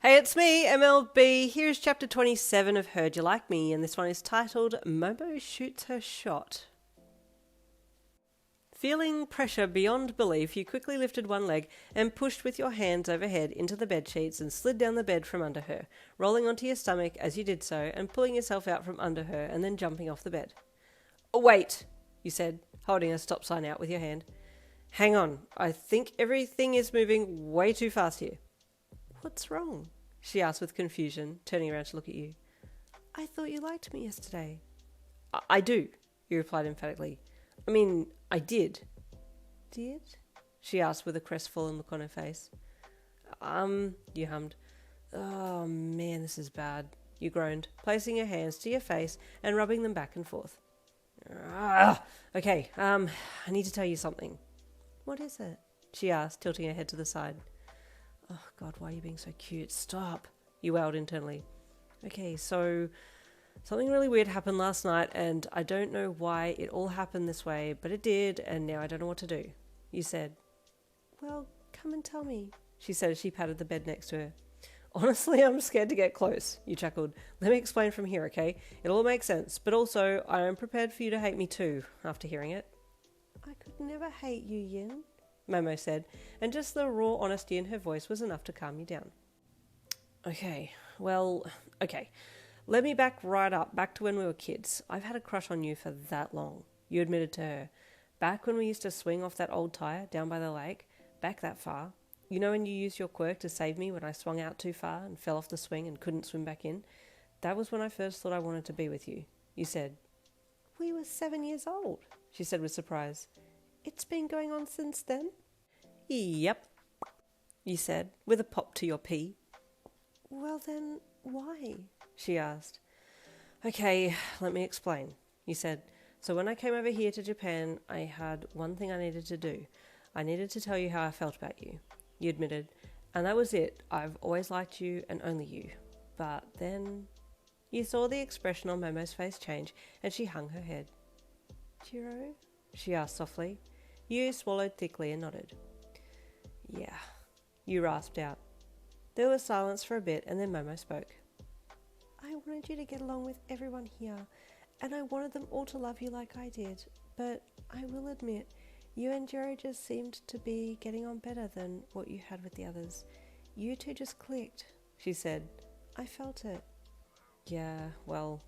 Hey, it's me, MLB. Here's chapter 27 of Heard You Like Me, and this one is titled Momo Shoots Her Shot. Feeling pressure beyond belief, you quickly lifted one leg and pushed with your hands overhead into the bed sheets and slid down the bed from under her, rolling onto your stomach as you did so and pulling yourself out from under her and then jumping off the bed. "Oh, wait," you said, holding a stop sign out with your hand. "Hang on, I think everything is moving way too fast here." "What's wrong?" she asked with confusion, turning around to look at you. "I thought you liked me yesterday." I do, you replied emphatically. "I mean, I did." "Did?" she asked with a crestfallen look on her face. You hummed. "Oh man, this is bad," you groaned, placing your hands to your face and rubbing them back and forth. Okay, I need to tell you something." "What is it?" she asked, tilting her head to the side. "Oh God, why are you being so cute? Stop," you wailed internally. "Okay, so something really weird happened last night and I don't know why it all happened this way, but it did and now I don't know what to do," you said. "Well, come and tell me," she said as she patted the bed next to her. "Honestly, I'm scared to get close," you chuckled. "Let me explain from here, okay? It'll all make sense, but also I am prepared for you to hate me too after hearing it." "I could never hate you, Yin," Momo said, and just the raw honesty in her voice was enough to calm you down. Okay. Let me back right up, back to when we were kids. I've had a crush on you for that long, you admitted to her. Back when we used to swing off that old tire down by the lake, back that far. You know when you used your quirk to save me when I swung out too far and fell off the swing and couldn't swim back in? That was when I first thought I wanted to be with you, you said. "We were 7 years old," she said with surprise. "It's been going on since then?" "Yep," you said, with a pop to your P. "Well then, why?" she asked. "Okay, let me explain," you said. "So when I came over here to Japan, I had one thing I needed to do. I needed to tell you how I felt about you," you admitted. "And that was it. I've always liked you and only you. But then..." You saw the expression on Momo's face change, and she hung her head. "Jirou?" she asked softly. You swallowed thickly and nodded. "Yeah," you rasped out. There was silence for a bit, and then Momo spoke. "I wanted you to get along with everyone here, and I wanted them all to love you like I did. But I will admit, you and Jirou just seemed to be getting on better than what you had with the others. You two just clicked," she said. "I felt it." "Yeah, well,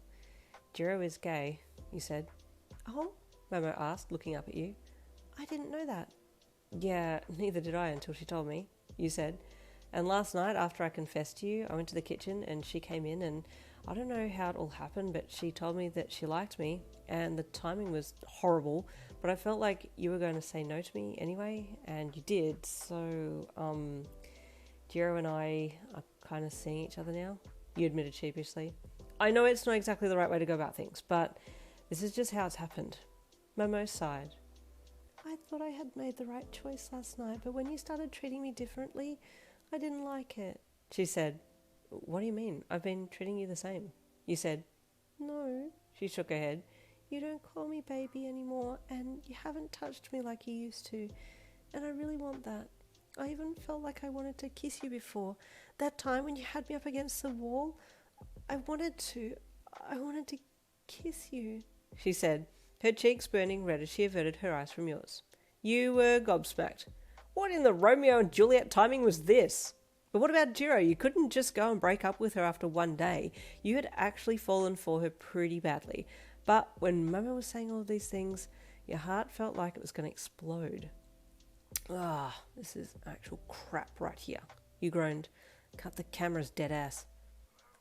Jirou is gay," you said. "Oh?" Momo asked, looking up at you. "I didn't know that." "Yeah, neither did I until she told me," you said. "And last night, after I confessed to you, I went to the kitchen and she came in and I don't know how it all happened, but she told me that she liked me and the timing was horrible, but I felt like you were going to say no to me anyway, and you did, so, Jirou and I are kind of seeing each other now," you admitted sheepishly. "I know it's not exactly the right way to go about things, but this is just how it's happened." Momo sighed. "I thought I had made the right choice last night, but when you started treating me differently, I didn't like it," she said. "What do you mean? I've been treating you the same," you said. "No," she shook her head. "You don't call me baby anymore, and you haven't touched me like you used to, and I really want that. I even felt like I wanted to kiss you before. That time when you had me up against the wall, I wanted to kiss you," she said, her cheeks burning red as she averted her eyes from yours. You were gobsmacked. What in the Romeo and Juliet timing was this? But what about Jirou? You couldn't just go and break up with her after one day. You had actually fallen for her pretty badly. But when Momo was saying all of these things, your heart felt like it was going to explode. This is actual crap right here," you groaned. "Cut the camera's dead ass."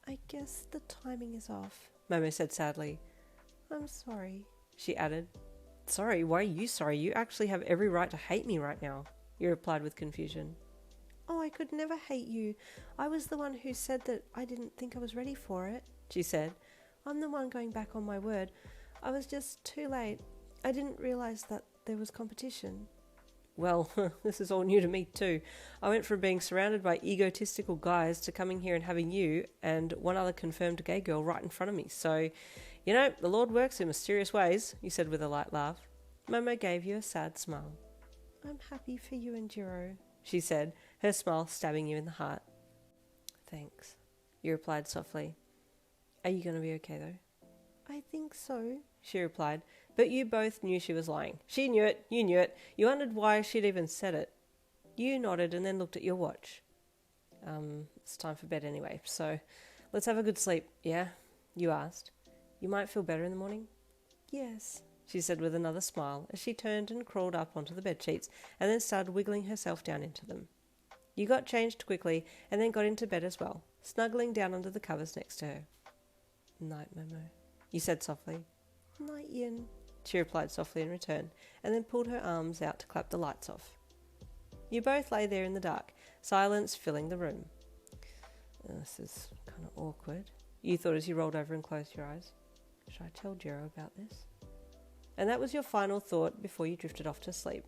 "I guess the timing is off," Momo said sadly. "I'm sorry," she added. "Sorry? Why are you sorry? You actually have every right to hate me right now," you replied with confusion. "Oh, I could never hate you. I was the one who said that I didn't think I was ready for it," she said. "I'm the one going back on my word. I was just too late. I didn't realize that there was competition." "Well, this is all new to me too. I went from being surrounded by egotistical guys to coming here and having you and one other confirmed gay girl right in front of me. So, you know, the Lord works in mysterious ways," you said with a light laugh. Momo gave you a sad smile. "I'm happy for you and Jirou," she said, her smile stabbing you in the heart. "Thanks." you replied softly. Are you going to be okay, though? I think so, she replied, but you both knew she was lying. She knew it, you knew it. You wondered why she'd even said it. You nodded and then looked at your watch. It's time for bed anyway, so let's have a good sleep, yeah? You asked. You might feel better in the morning? Yes, she said with another smile as she turned and crawled up onto the bedsheets and then started wiggling herself down into them. You got changed quickly and then got into bed as well, snuggling down under the covers next to her. Night, Momo, you said softly. Night, Yin, she replied softly in return, and then pulled her arms out to clap the lights off. You both lay there in the dark, silence filling the room. This is kind of awkward, you thought as you rolled over and closed your eyes. Should I tell Jirou about this? And that was your final thought before you drifted off to sleep.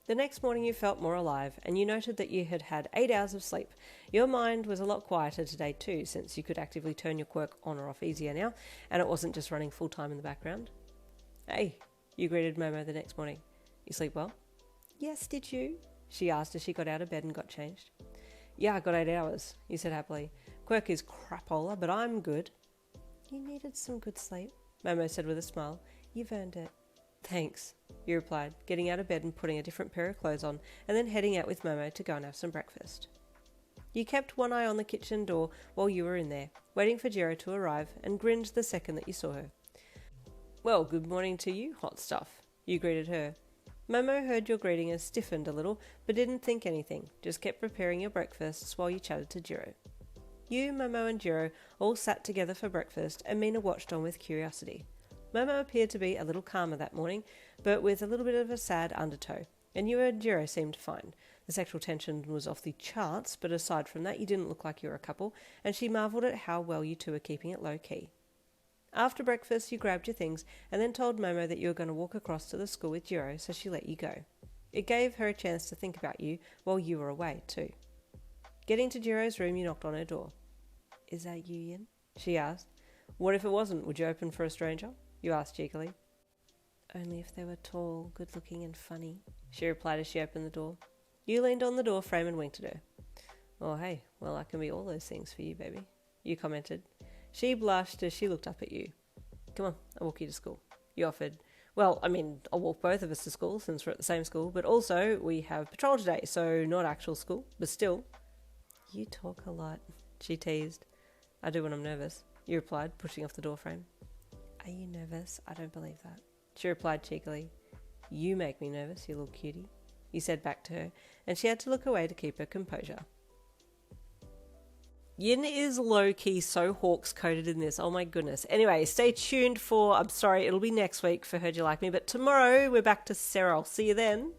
The next morning you felt more alive, and you noted that you had had 8 hours of sleep. Your mind was a lot quieter today too, since you could actively turn your quirk on or off easier now, and it wasn't just running full time in the background. Hey, you greeted Momo the next morning. You sleep well? Yes, did you? She asked as she got out of bed and got changed. Yeah, I got 8 hours, you said happily. Quirk is crapola, but I'm good. You needed some good sleep, Momo said with a smile. You've earned it. Thanks, you replied, getting out of bed and putting a different pair of clothes on, and then heading out with Momo to go and have some breakfast. You kept one eye on the kitchen door while you were in there, waiting for Jirou to arrive, and grinned the second that you saw her. Well, good morning to you, hot stuff, you greeted her. Momo heard your greeting and stiffened a little, but didn't think anything, just kept preparing your breakfasts while you chatted to Jirou. You, Momo and Jirou all sat together for breakfast, and Mina watched on with curiosity. Momo appeared to be a little calmer that morning, but with a little bit of a sad undertow, and you and Jirou seemed fine. The sexual tension was off the charts, but aside from that you didn't look like you were a couple, and she marvelled at how well you two were keeping it low-key. After breakfast you grabbed your things, and then told Momo that you were going to walk across to the school with Jirou, so she let you go. It gave her a chance to think about you while you were away, too. Getting to Jirou's room, you knocked on her door. Is that you, Yin? She asked. What if it wasn't? Would you open for a stranger? You asked cheekily. Only if they were tall, good-looking and funny, she replied as she opened the door. You leaned on the door frame and winked at her. Oh, hey, well, I can be all those things for you, baby, you commented. She blushed as she looked up at you. Come on, I'll walk you to school, you offered. Well, I'll walk both of us to school since we're at the same school, but also we have patrol today, so not actual school, but still. You talk a lot, she teased. I do when I'm nervous, you replied, pushing off the doorframe. Are you nervous? I don't believe that, she replied cheekily. You make me nervous, you little cutie, you said back to her, and she had to look away to keep her composure. Yin is low-key so hawks-coded in this, oh my goodness. Anyway, stay tuned for, I'm sorry, it'll be next week for Heard You Like Me, but tomorrow we're back to Sarah. I'll see you then.